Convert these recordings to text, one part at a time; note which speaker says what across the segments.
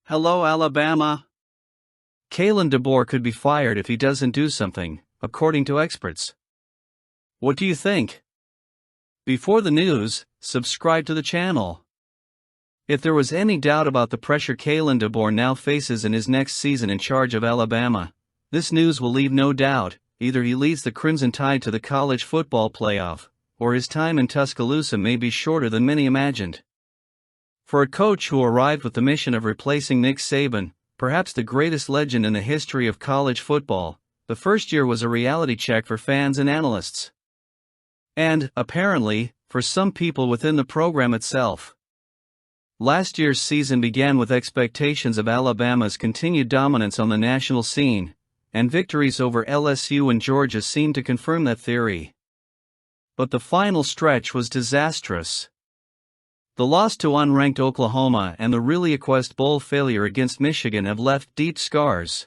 Speaker 1: Hello, Alabama. Kalen DeBoer could be fired if he doesn't do something, according to experts. What do you think? Before the news, subscribe to the channel. If there was any doubt about the pressure Kalen DeBoer now faces in his next season in charge of Alabama, this news will leave no doubt. Either he leads the Crimson Tide to the college football playoff, or his time in Tuscaloosa may be shorter than many imagined. For a coach who arrived with the mission of replacing Nick Saban, perhaps the greatest legend in the history of college football, the first year was a reality check for fans and analysts. And, apparently, for some people within the program itself. Last year's season began with expectations of Alabama's continued dominance on the national scene, and victories over LSU and Georgia seemed to confirm that theory. But the final stretch was disastrous. The loss to unranked Oklahoma and the ReliaQuest Bowl failure against Michigan have left deep scars.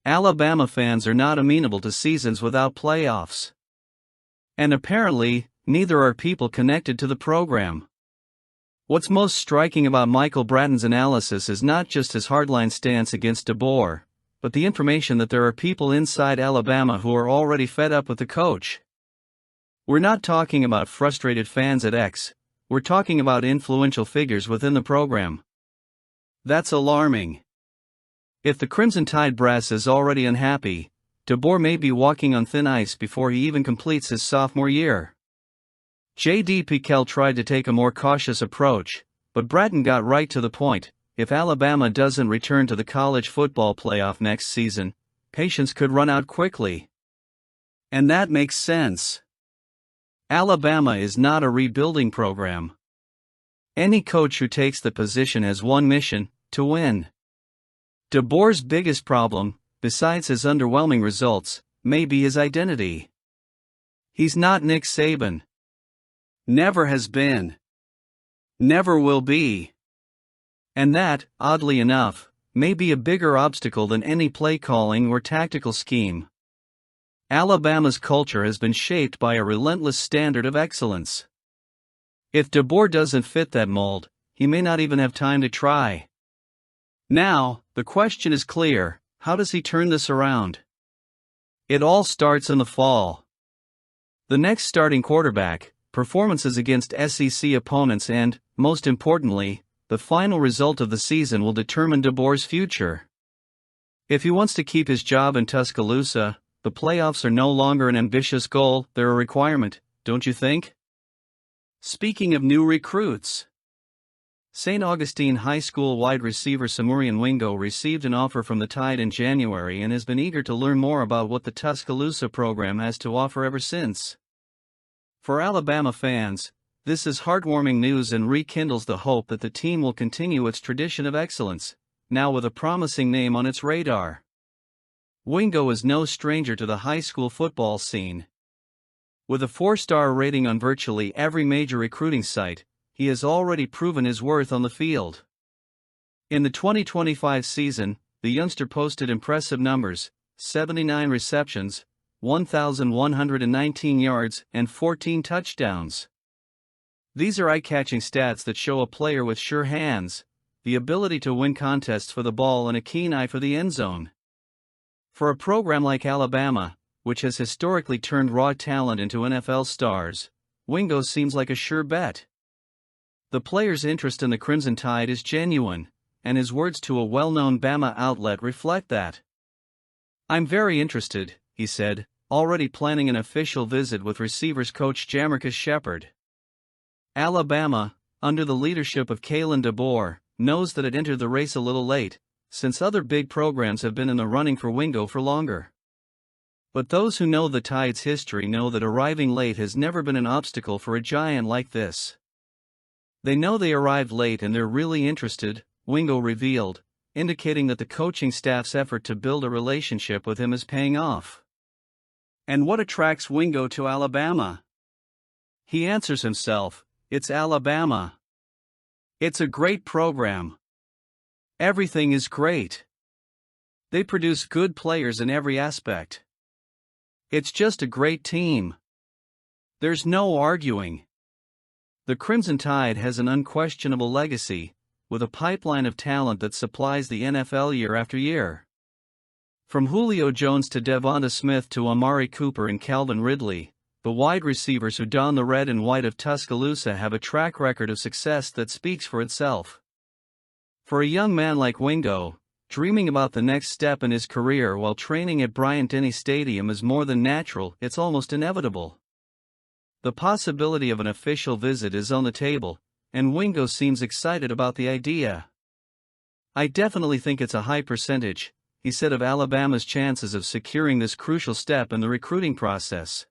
Speaker 1: Alabama fans are not amenable to seasons without playoffs. And apparently, neither are people connected to the program. What's most striking about Michael Bratton's analysis is not just his hardline stance against DeBoer, but the information that there are people inside Alabama who are already fed up with the coach. We're not talking about frustrated fans at X. We're talking about influential figures within the program. That's alarming. If the Crimson Tide brass is already unhappy, DeBoer may be walking on thin ice before he even completes his sophomore year. J.D. Pickell tried to take a more cautious approach, but Bratton got right to the point. If Alabama doesn't return to the college football playoff next season, patience could run out quickly. And that makes sense. Alabama is not a rebuilding program. Any coach who takes the position has one mission: to win. DeBoer's biggest problem, besides his underwhelming results, may be his identity. He's not Nick Saban. Never has been. Never will be. And that, oddly enough, may be a bigger obstacle than any play calling or tactical scheme. Alabama's culture has been shaped by a relentless standard of excellence. If DeBoer doesn't fit that mold, he may not even have time to try. Now, the question is clear: how does he turn this around? It all starts in the fall. The next starting quarterback, performances against SEC opponents and, most importantly, the final result of the season will determine DeBoer's future. If he wants to keep his job in Tuscaloosa, the playoffs are no longer an ambitious goal, they're a requirement, don't you think? Speaking of new recruits, St. Augustine High School wide receiver Saman Wingo received an offer from the Tide in January and has been eager to learn more about what the Tuscaloosa program has to offer ever since. For Alabama fans, this is heartwarming news and rekindles the hope that the team will continue its tradition of excellence, now with a promising name on its radar. Wingo is no stranger to the high school football scene. With a 4-star rating on virtually every major recruiting site, he has already proven his worth on the field. In the 2025 season, the youngster posted impressive numbers: 79 receptions, 1,119 yards, and 14 touchdowns. These are eye-catching stats that show a player with sure hands, the ability to win contests for the ball, and a keen eye for the end zone. For a program like Alabama, which has historically turned raw talent into NFL stars, Wingo seems like a sure bet. The player's interest in the Crimson Tide is genuine, and his words to a well-known Bama outlet reflect that. "I'm very interested," he said, already planning an official visit with receivers coach Jamarcus Shepard. Alabama, under the leadership of Kalen DeBoer, knows that it entered the race a little late, since other big programs have been in the running for Wingo for longer. But those who know the Tide's history know that arriving late has never been an obstacle for a giant like this. They know they arrived late and they're really interested, Wingo revealed, indicating that the coaching staff's effort to build a relationship with him is paying off. And what attracts Wingo to Alabama? He answers himself: it's Alabama. It's a great program. Everything is great. They produce good players in every aspect. It's just a great team. There's no arguing. The Crimson Tide has an unquestionable legacy, with a pipeline of talent that supplies the NFL year after year. From Julio Jones to Devonta Smith to Amari Cooper and Calvin Ridley, the wide receivers who don the red and white of Tuscaloosa have a track record of success that speaks for itself. For a young man like Wingo, dreaming about the next step in his career while training at Bryant-Denny Stadium is more than natural, it's almost inevitable. The possibility of an official visit is on the table, and Wingo seems excited about the idea. "I definitely think it's a high percentage," he said of Alabama's chances of securing this crucial step in the recruiting process.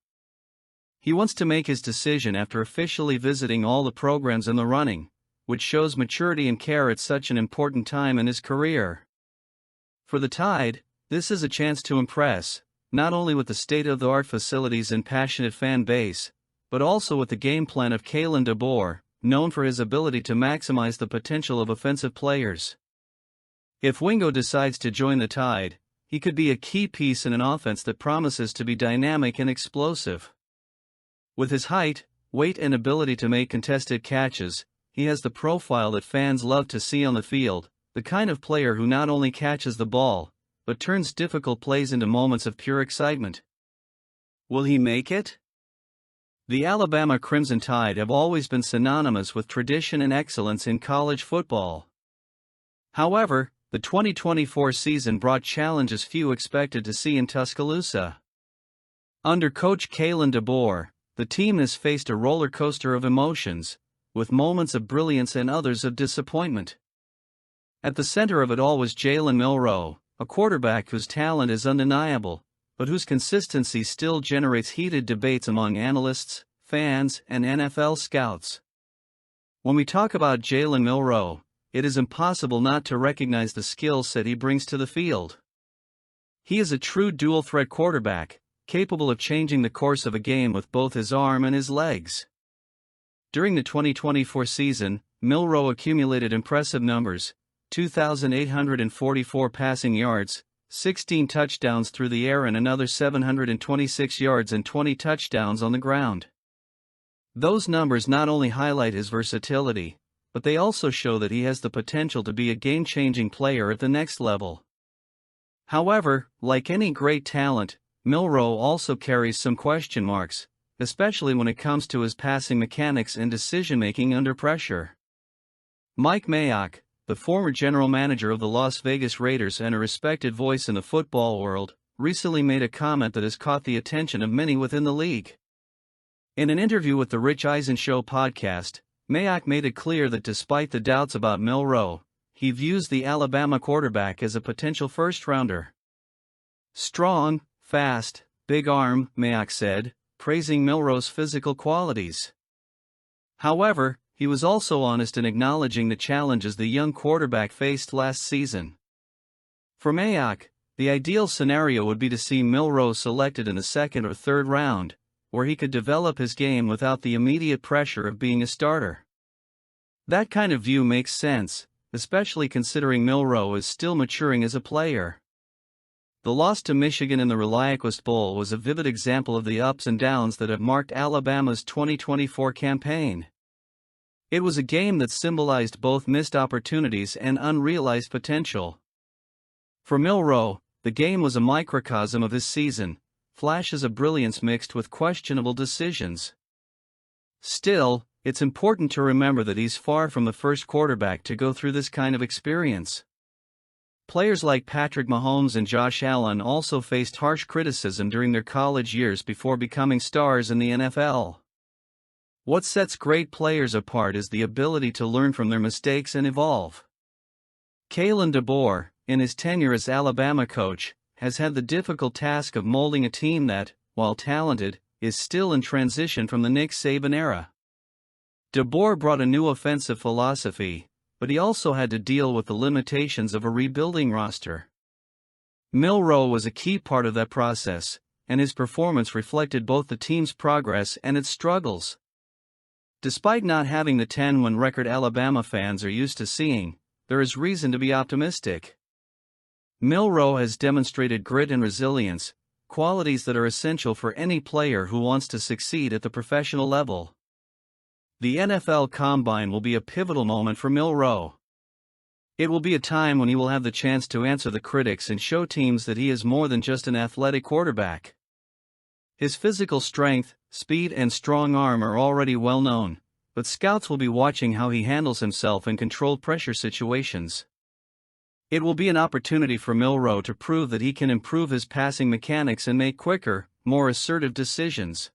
Speaker 1: He wants to make his decision after officially visiting all the programs in the running, which shows maturity and care at such an important time in his career. For the Tide, this is a chance to impress, not only with the state-of-the-art facilities and passionate fan base, but also with the game plan of Jalen DeBoer, known for his ability to maximize the potential of offensive players. If Wingo decides to join the Tide, he could be a key piece in an offense that promises to be dynamic and explosive. With his height, weight and ability to make contested catches, he has the profile that fans love to see on the field, the kind of player who not only catches the ball, but turns difficult plays into moments of pure excitement. Will he make it? The Alabama Crimson Tide have always been synonymous with tradition and excellence in college football. However, the 2024 season brought challenges few expected to see in Tuscaloosa. Under coach Jalen DeBoer, the team has faced a roller coaster of emotions, with moments of brilliance and others of disappointment. At the center of it all was Jalen Milroe, a quarterback whose talent is undeniable, but whose consistency still generates heated debates among analysts, fans, and NFL scouts. When we talk about Jalen Milroe, it is impossible not to recognize the skill set he brings to the field. He is a true dual-threat quarterback, capable of changing the course of a game with both his arm and his legs. During the 2024 season, Milroe accumulated impressive numbers: 2,844 passing yards, 16 touchdowns through the air and another 726 yards and 20 touchdowns on the ground. Those numbers not only highlight his versatility, but they also show that he has the potential to be a game-changing player at the next level. However, like any great talent, Milroe also carries some question marks, especially when it comes to his passing mechanics and decision-making under pressure. Mike Mayock, the former general manager of the Las Vegas Raiders and a respected voice in the football world, recently made a comment that has caught the attention of many within the league. In an interview with the Rich Eisen Show podcast, Mayock made it clear that despite the doubts about Milroe, he views the Alabama quarterback as a potential first-rounder. "Strong, fast, big arm," Mayock said, praising Milroe's physical qualities. However, he was also honest in acknowledging the challenges the young quarterback faced last season. For Mayock, the ideal scenario would be to see Milroe selected in the second or third round, where he could develop his game without the immediate pressure of being a starter. That kind of view makes sense, especially considering Milroe is still maturing as a player. The loss to Michigan in the ReliaQuest Bowl was a vivid example of the ups and downs that have marked Alabama's 2024 campaign. It was a game that symbolized both missed opportunities and unrealized potential. For Milroe, the game was a microcosm of his season, flashes of brilliance mixed with questionable decisions. Still, it's important to remember that he's far from the first quarterback to go through this kind of experience. Players like Patrick Mahomes and Josh Allen also faced harsh criticism during their college years before becoming stars in the NFL. What sets great players apart is the ability to learn from their mistakes and evolve. Jalen DeBoer, in his tenure as Alabama coach, has had the difficult task of molding a team that, while talented, is still in transition from the Nick Saban era. DeBoer brought a new offensive philosophy, but he also had to deal with the limitations of a rebuilding roster. Milroe was a key part of that process, and his performance reflected both the team's progress and its struggles. Despite not having the 10-win record Alabama fans are used to seeing, there is reason to be optimistic. Milroe has demonstrated grit and resilience, qualities that are essential for any player who wants to succeed at the professional level. The NFL Combine will be a pivotal moment for Milroe. It will be a time when he will have the chance to answer the critics and show teams that he is more than just an athletic quarterback. His physical strength, speed and strong arm are already well known, but scouts will be watching how he handles himself in controlled pressure situations. It will be an opportunity for Milroe to prove that he can improve his passing mechanics and make quicker, more assertive decisions.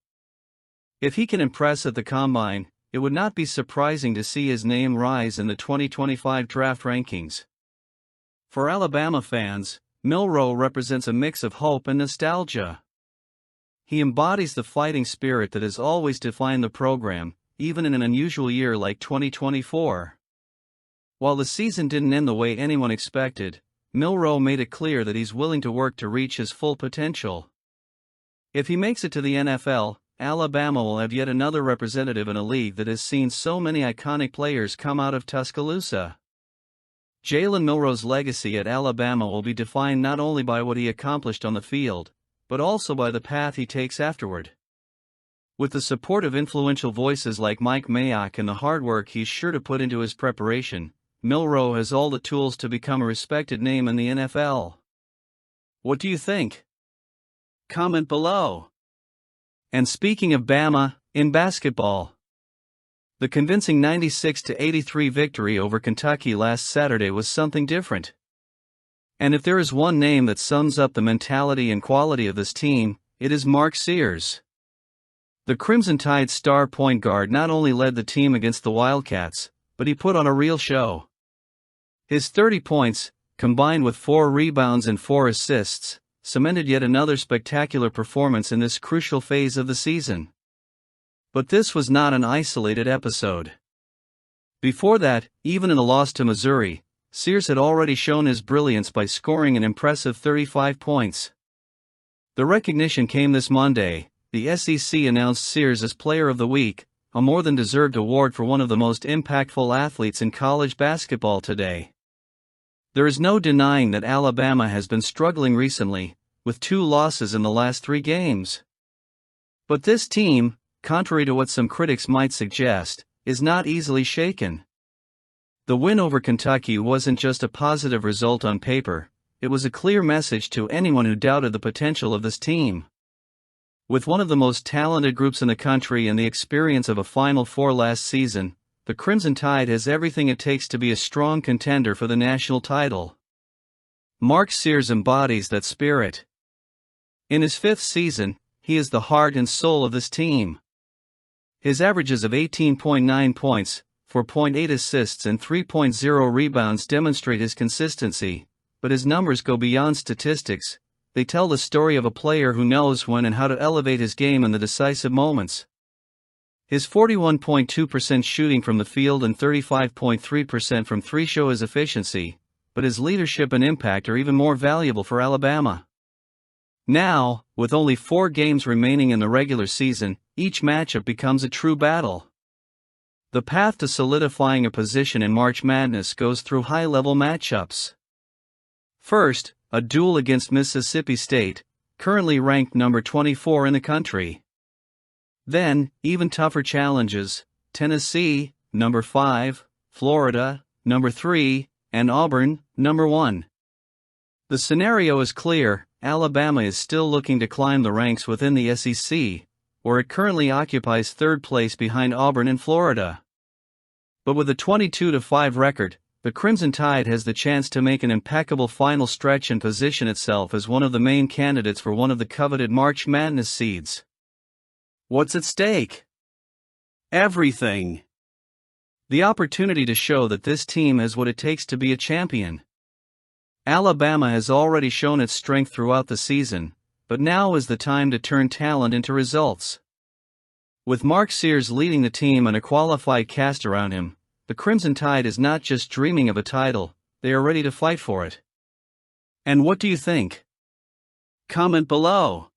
Speaker 1: If he can impress at the combine, it would not be surprising to see his name rise in the 2025 draft rankings. For Alabama fans, Milroe represents a mix of hope and nostalgia. He embodies the fighting spirit that has always defined the program, even in an unusual year like 2024. While the season didn't end the way anyone expected, Milroe made it clear that he's willing to work to reach his full potential. If he makes it to the NFL, Alabama will have yet another representative in a league that has seen so many iconic players come out of Tuscaloosa. Jalen Milroe's legacy at Alabama will be defined not only by what he accomplished on the field, but also by the path he takes afterward. With the support of influential voices like Mike Mayock and the hard work he's sure to put into his preparation, Milroe has all the tools to become a respected name in the NFL. What do you think? Comment below. And speaking of Bama, in basketball, the convincing 96-83 victory over Kentucky last Saturday was something different. And if there is one name that sums up the mentality and quality of this team, it is Mark Sears. The Crimson Tide's star point guard not only led the team against the Wildcats, but he put on a real show. His 30 points, combined with 4 rebounds and 4 assists, cemented yet another spectacular performance in this crucial phase of the season. But this was not an isolated episode. Before that, even in the loss to Missouri, Sears had already shown his brilliance by scoring an impressive 35 points. The recognition came this Monday. The SEC announced Sears as Player of the Week, a more than deserved award for one of the most impactful athletes in college basketball today. There is no denying that Alabama has been struggling recently, with 2 losses in the last 3 games. But this team, contrary to what some critics might suggest, is not easily shaken. The win over Kentucky wasn't just a positive result on paper, it was a clear message to anyone who doubted the potential of this team. With one of the most talented groups in the country and the experience of a Final Four last season, the Crimson Tide has everything it takes to be a strong contender for the national title. Mark Sears embodies that spirit. In his 5th season, he is the heart and soul of this team. His averages of 18.9 points, 4.8 assists and 3.0 rebounds demonstrate his consistency, but his numbers go beyond statistics. They tell the story of a player who knows when and how to elevate his game in the decisive moments. His 41.2% shooting from the field and 35.3% from 3 show his efficiency, but his leadership and impact are even more valuable for Alabama. Now, with only 4 games remaining in the regular season, each matchup becomes a true battle. The path to solidifying a position in March Madness goes through high-level matchups. First, a duel against Mississippi State, currently ranked number 24 in the country. Then, even tougher challenges, Tennessee, number 5, Florida, number 3, and Auburn, number 1. The scenario is clear. Alabama is still looking to climb the ranks within the SEC, where it currently occupies 3rd place behind Auburn and Florida. But with a 22-5 record, the Crimson Tide has the chance to make an impeccable final stretch and position itself as one of the main candidates for one of the coveted March Madness seeds. What's at stake? Everything. The opportunity to show that this team has what it takes to be a champion. Alabama has already shown its strength throughout the season, but now is the time to turn talent into results. With Mark Sears leading the team and a qualified cast around him, the Crimson Tide is not just dreaming of a title, they are ready to fight for it. And what do you think? Comment below.